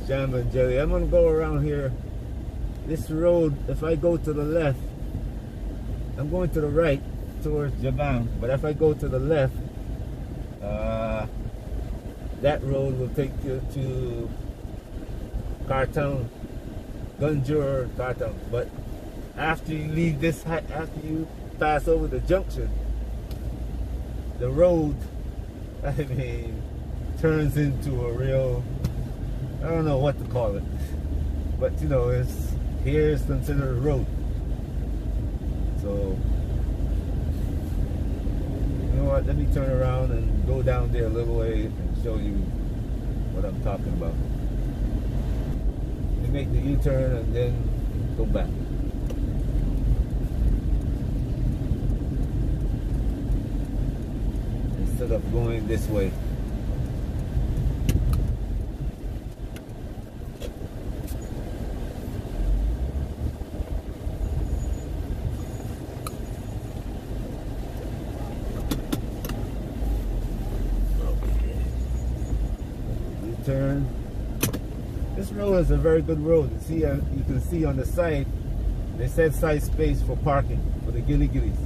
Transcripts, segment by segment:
Jambanjelly. I'm gonna go around here. This road, if I go to the left, I'm going to the right towards Jaban, but if I go to the left, that road will take you to Khartoum, Gunjur, Khartoum. But after you leave this, after you pass over the junction, the road, I mean, turns into a real, I don't know what to call it, but you know, here is considered a road. So, you know what, let me turn around and go down there a little way and show you what I'm talking about. You make the U-turn and then go back. Instead of going this way. Turn. This road is a very good road. You can see on the side, they set side space for parking for the gilly-gillies,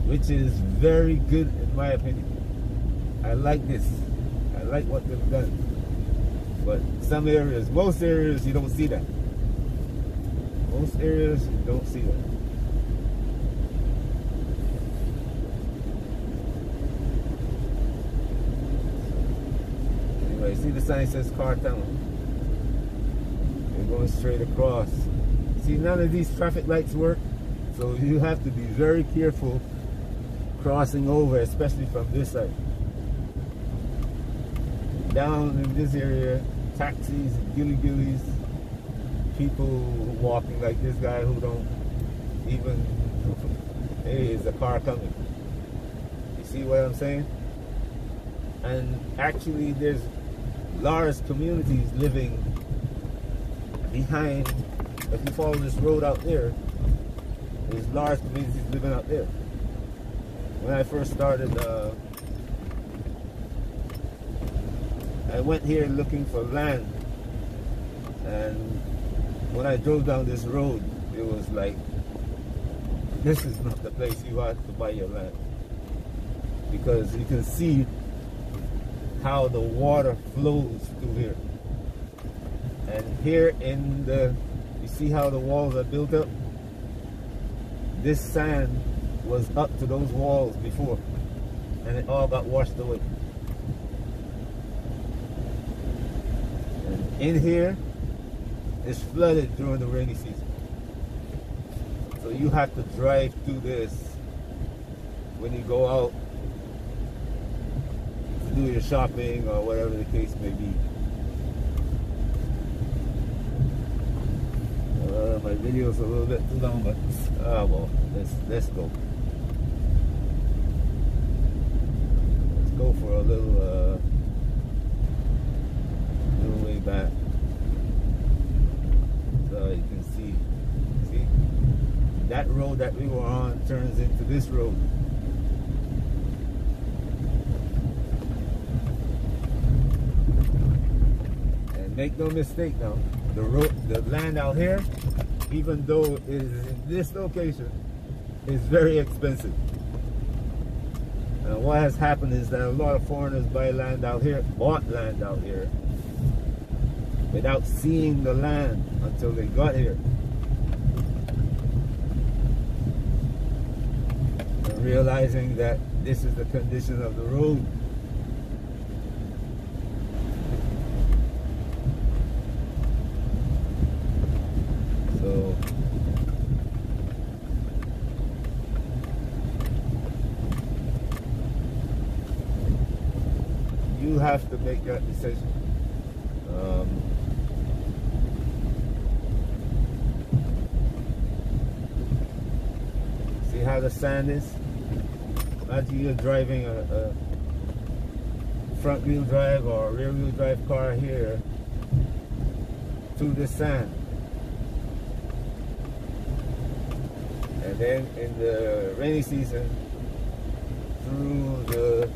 which is very good in my opinion. I like this. I like what they've done. But some areas, most areas, you don't see that. Most areas, you don't see that. See the sign says Khartoum. You're going straight across. See, none of these traffic lights work, so you have to be very careful crossing over, especially from this side. Down in this area, taxis, gilly-gillies, people walking like this guy who don't even, hey, is a car coming. You see what I'm saying? And actually there's large communities living behind. If you follow this road out there, there's large communities living out there. When I first started, I went here looking for land, and when I drove down this road, it was like, this is not the place you have to buy your land, because you can see how the water flows through here. And here in the, you see how the walls are built up? This sand was up to those walls before, and it all got washed away. And in here, it's flooded during the rainy season. So you have to drive through this when you go out do your shopping or whatever the case may be. My video's a little bit too long, but well, let's go. Let's go for a little way back, so you can see that road that we were on turns into this road. Make no mistake now, the land out here, even though it is in this location, is very expensive. And what has happened is that a lot of foreigners bought land out here without seeing the land until they got here. And realizing that this is the condition of the road. So you have to make that decision. See how the sand is? Imagine you're driving a front wheel drive or a rear wheel drive car here through the sand. And then in the rainy season, through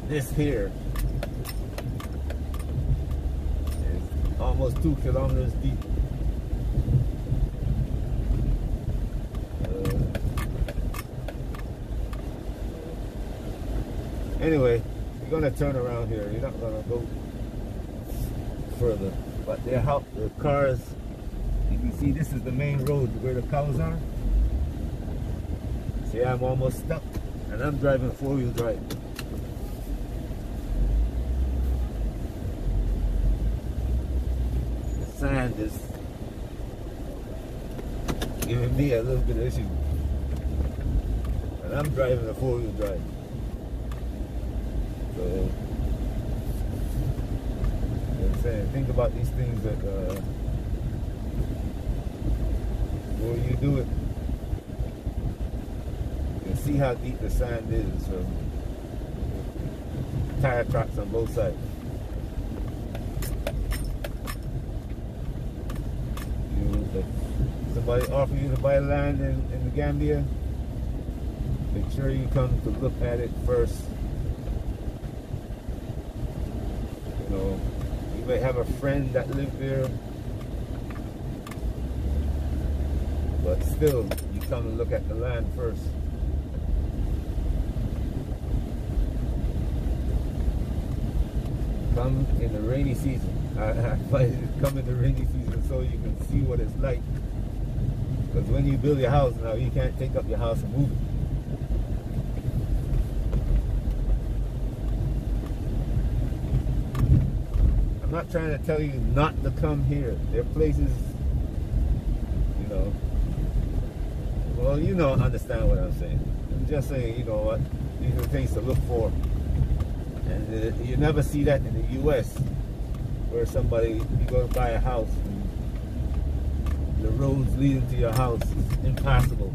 this here, almost 2 kilometers deep. Anyway, you're gonna turn around here. You're not gonna go further. But they help the cars. You can see this is the main road where the cows are. See, I'm almost stuck, and I'm driving 4-wheel drive. The sand is giving me a little bit of issue, and I'm driving a 4-wheel drive. So, you know what I'm saying? Think about these things that before you do it. You can see how deep the sand is from tire tracks on both sides. If somebody offer you to buy land in the Gambia, make sure you come to look at it first. You know, you may have a friend that lived there, but still, you come and look at the land first. Come in the rainy season. I advise you to come in the rainy season so you can see what it's like. Because when you build your house now, you can't take up your house and move it. I'm not trying to tell you not to come here. There are places, you know, well, you know, understand what I'm saying. I'm just saying, you know what, these are things to look for. And you never see that in the U.S. where somebody, you go to buy a house and the roads leading to your house is impassable.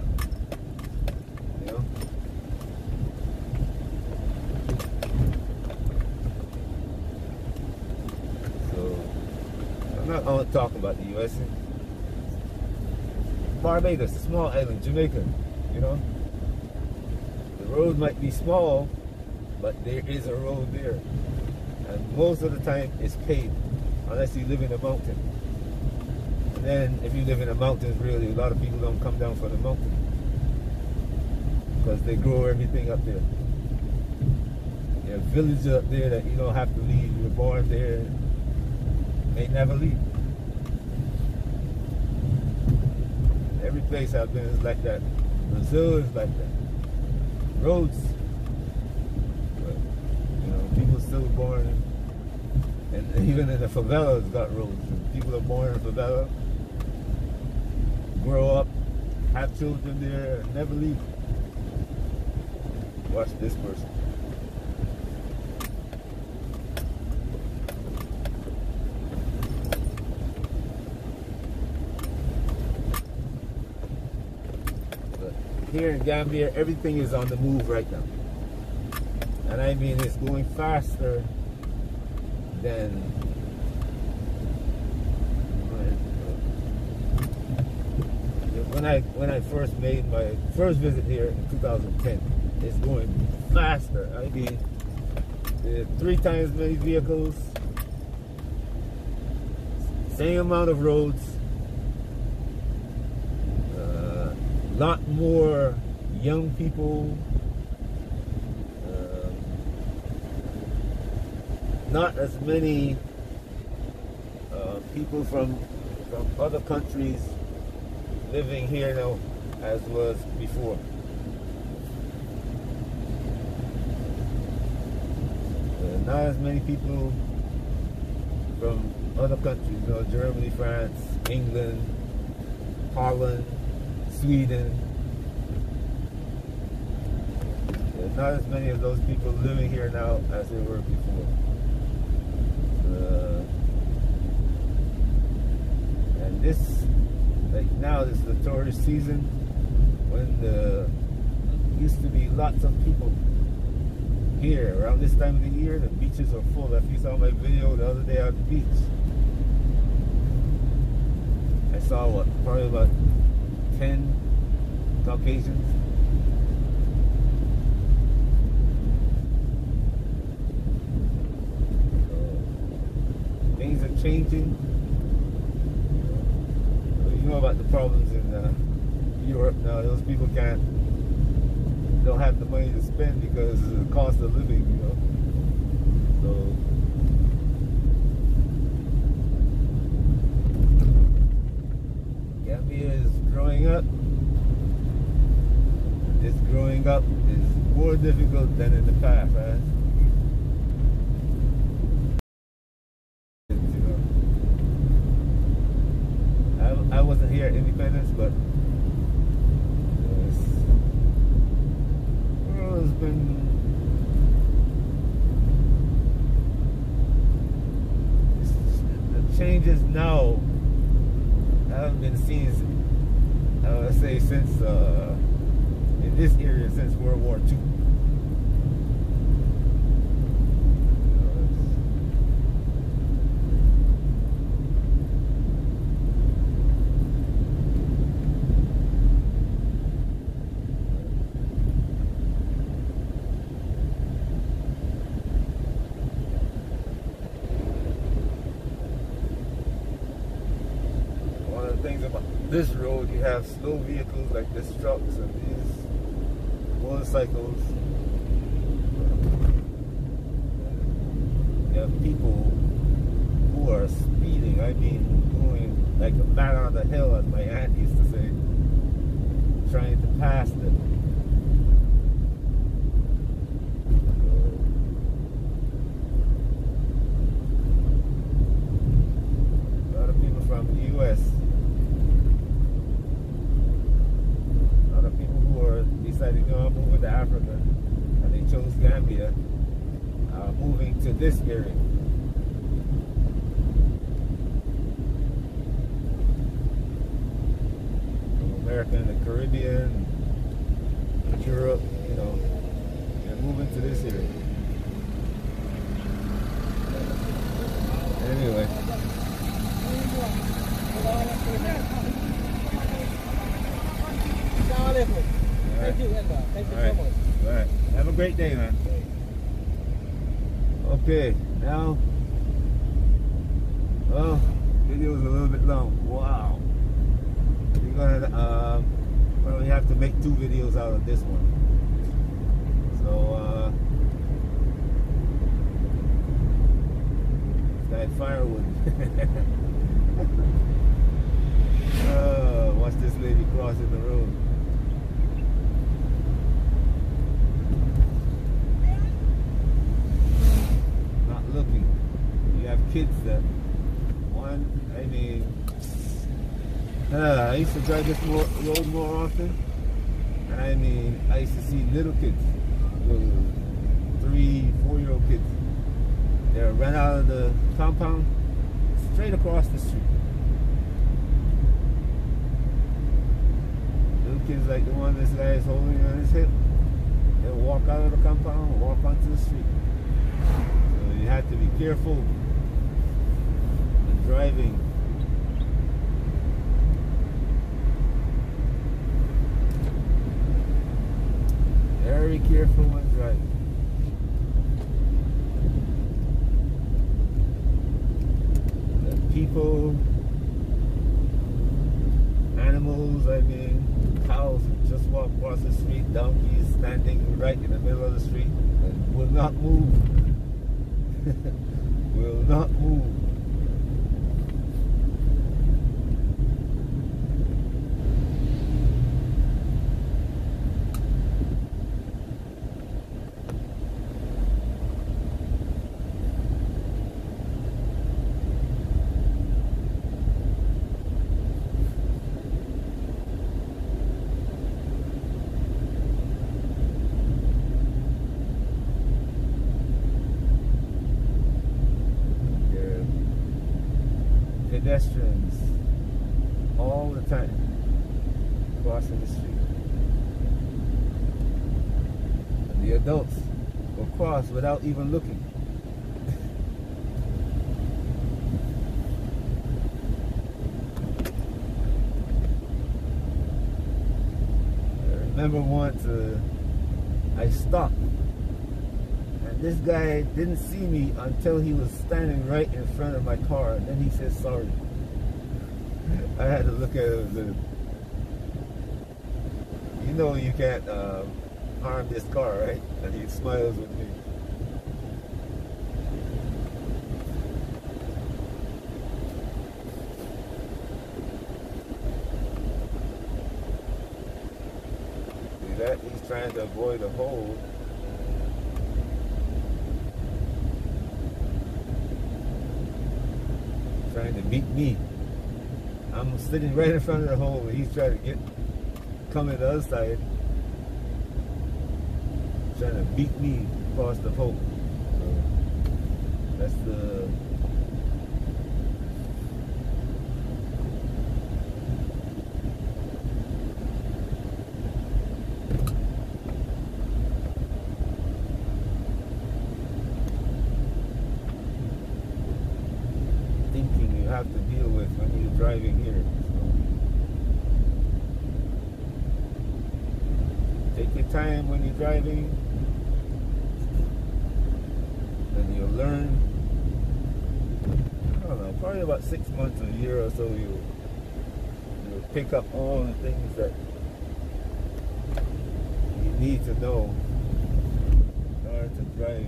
You know? So, I'm not only talking about the U.S. Barbados, a small island, Jamaica, you know? The road might be small, but there is a road there. And most of the time it's paved, unless you live in a mountain. And then if you live in the mountains, really, a lot of people don't come down from the mountain because they grow everything up there. There are villages up there that you don't have to leave. You're born there, may never leave. Every place I've been is like that. Brazil is like that. Roads. People still born, and even in the favelas got roads. And people are born in a favela, grow up, have children there, and never leave. Watch this person. But here in Gambia, everything is on the move right now. And I mean, it's going faster than when I first made my first visit here in 2010. It's going faster. I mean, there are 3 times many vehicles, same amount of roads, lot more young people. Not as many people from other countries living here now as was before. Not as many people from other countries, you know, Germany, France, England, Holland, Sweden. Not as many of those people living here now as there were before. And this, like now, this is the tourist season when used to be lots of people here. Around this time of the year, the beaches are full. If you saw my video the other day on the beach, I saw what, probably about 10 Caucasians. Things are changing. You know about the problems in Europe now. Those people don't have the money to spend because of the cost of living, you know. So Gambia is growing up. This growing up is more difficult than in the past, right? I wasn't here at Independence, but this world has been the changes now haven't been seen, I would say, since in this area since World War II. Things about this road, you have slow vehicles like this trucks and these motorcycles. You have people who are speeding. I mean, going like a bat on the hill, as my aunt used to say, trying to pass them. A lot of people from the U.S. Decided, you know, I'm moving to Africa, and they chose Gambia, moving to this area. From America and the Caribbean, Europe, you know, and moving to this area. Anyway. Thank you, Edgar. Thank you so much. All right. Have a great day, man. Okay, now, well, video is a little bit long. Wow. We're gonna probably have to make 2 videos out of this one. So, that firewood. Watch this lady crossing the road. Looking, you have kids that I mean, I used to drive this road more often, and I mean, I used to see little kids, 3, 4-year-old kids. They're run out of the compound, straight across the street. Little kids like the one this guy is holding on his hip, they'll walk out of the compound and walk onto the street. You have to be careful when driving. Very careful when driving. The people, animals, I mean, cows just walk across the street, donkeys standing right in the middle of the street and will not move. Will not move. Pedestrians all the time crossing the street. And the adults will cross without even looking. I remember once I stopped and this guy didn't see me until he was standing right in front of my car, and then he said sorry. I had to look at him and say, you know you can't harm this car, right? And he smiles with me. See that? He's trying to avoid a hole. Trying to beat me. I'm sitting right in front of the hole and he's trying to come in the other side, trying to beat me across the hole. So that's the thinking you have to deal with when you're driving here. So take your time when you're driving, and you'll learn. I don't know, probably about 6 months, a year or so, you'll pick up all the things that you need to know in order to drive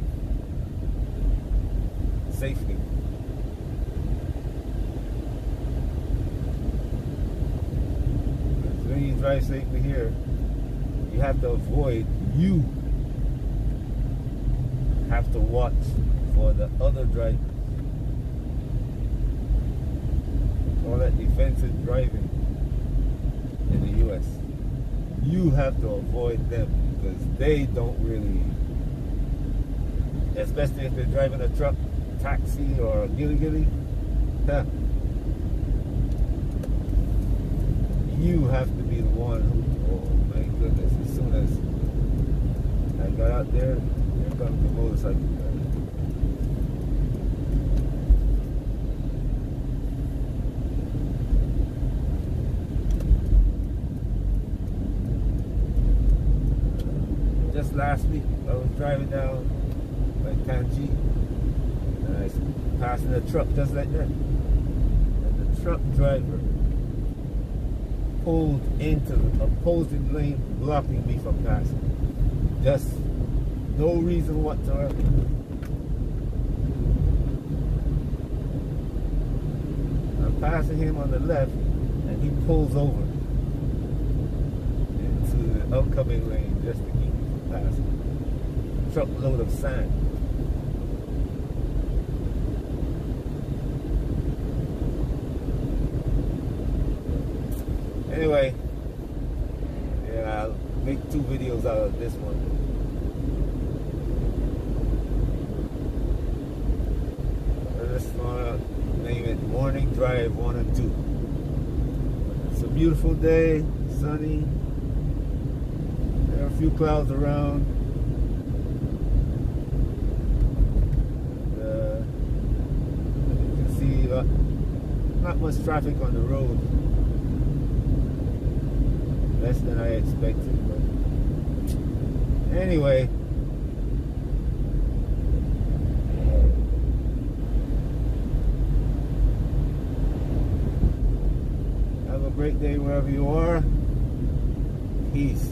safely. When you drive safely here, you have to avoid, you have to watch for the other drivers. All that defensive driving in the US. You have to avoid them because they don't really, especially if they're driving a truck, taxi, or a gilly-gilly. You have to be the one who, oh my goodness, as soon as I got out there, here comes the motorcycle guy. Just last week, I was driving down by Kanji, and I was passing a truck just like that. And the truck driver pulled into the opposing lane, blocking me from passing. Just no reason whatsoever. I'm passing him on the left, and he pulls over into the upcoming lane just to keep me from passing. Truckload of sand. Anyway, yeah, I'll make 2 videos out of this one. I just want to name it Morning Drive 1 and 2. It's a beautiful day, sunny. There are a few clouds around. You can see not much traffic on the road. Less than I expected, but anyway, have a great day wherever you are. Peace.